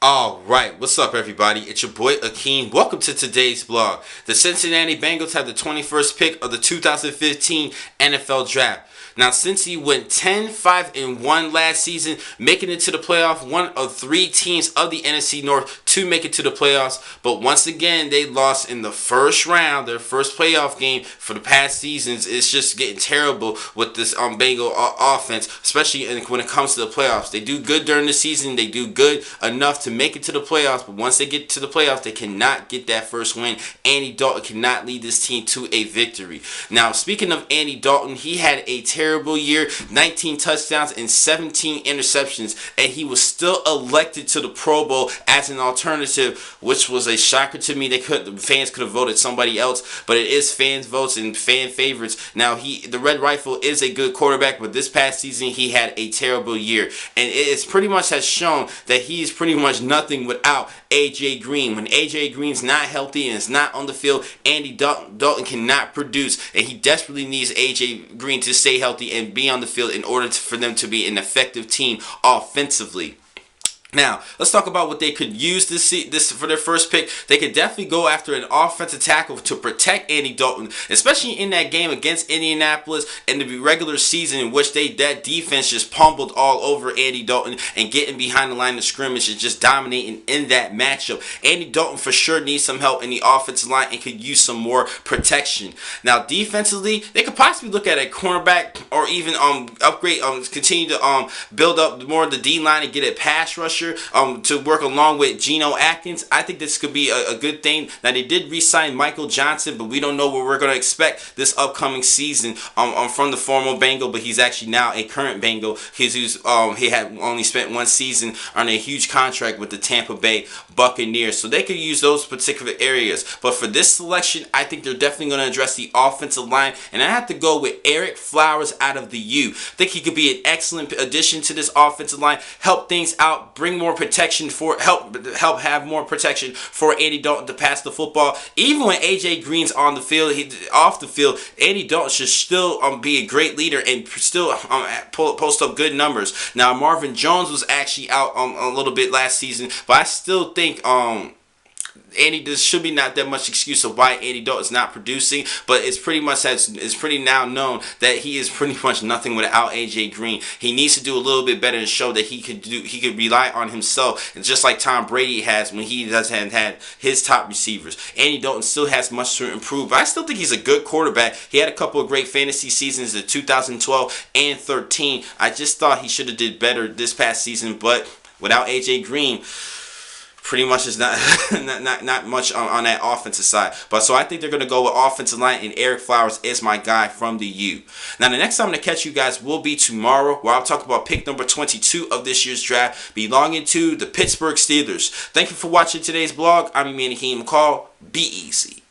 Alright, what's up everybody? It's your boy Akeem. Welcome to today's vlog. The Cincinnati Bengals have the 21st pick of the 2015 NFL Draft. Now, since he went 10-5-1 last season, making it to the playoff, one of three teams of the NFC North to make it to the playoffs. But once again, they lost in the first round, their first playoff game for the past seasons. It's just getting terrible with this Bengal offense, especially when it comes to the playoffs. They do good during the season. They do good enough to make it to the playoffs. But once they get to the playoffs, they cannot get that first win. Andy Dalton cannot lead this team to a victory. Now, speaking of Andy Dalton, he had a terrible year, 19 touchdowns and 17 interceptions, and he was still elected to the Pro Bowl as an alternative, which was a shocker to me. The fans could have voted somebody else, but it is fans' votes and fan favorites. Now, the Red Rifle is a good quarterback, but this past season he had a terrible year, and it is pretty much has shown that he's pretty much nothing without AJ Green. When AJ Green's not healthy and is not on the field, Andy Dalton cannot produce, and he desperately needs AJ Green to stay healthy and be on the field in order for them to be an effective team offensively. Now, let's talk about what they could use this for their first pick. They could definitely go after an offensive tackle to protect Andy Dalton, especially in that game against Indianapolis in the regular season, in which that defense just pummeled all over Andy Dalton and getting behind the line of scrimmage and just dominating in that matchup. Andy Dalton for sure needs some help in the offensive line and could use some more protection. Now, defensively, they could possibly look at a cornerback or even upgrade, continue to build up more of the D line and get a pass rusher to work along with Geno Atkins. I think this could be a good thing. Now, they did re-sign Michael Johnson, but we don't know what we're going to expect this upcoming season from the former Bengal, but he's actually now a current Bengal. He had only spent one season on a huge contract with the Tampa Bay Buccaneers, so they could use those particular areas. But for this selection, I think they're definitely going to address the offensive line, and I have to go with Ereck Flowers out of the U. I think he could be an excellent addition to this offensive line, help things out, bring more protection help have more protection for Andy Dalton to pass the football. Even when AJ Green's on the field, off the field, Andy Dalton should still be a great leader and still post up good numbers. Now, Marvin Jones was actually out a little bit last season, but I still think there should be not that much excuse of why Andy Dalton is not producing, but it's pretty now known that he is pretty much nothing without AJ Green. He needs to do a little bit better to show that he could rely on himself, and just like Tom Brady has when he doesn't had his top receivers. Andy Dalton still has much to improve, but I still think he's a good quarterback. He had a couple of great fantasy seasons in 2012 and 13. I just thought he should have did better this past season, but without AJ Green, pretty much is not not much on that offensive side. But so I think they're going to go with offensive line, and Ereck Flowers is my guy from the U. Now, the next time I'm going to catch you guys will be tomorrow, where I'll talk about pick number 22 of this year's draft, belonging to the Pittsburgh Steelers. Thank you for watching today's vlog. I'm your man, Hakeem McCall. Be easy.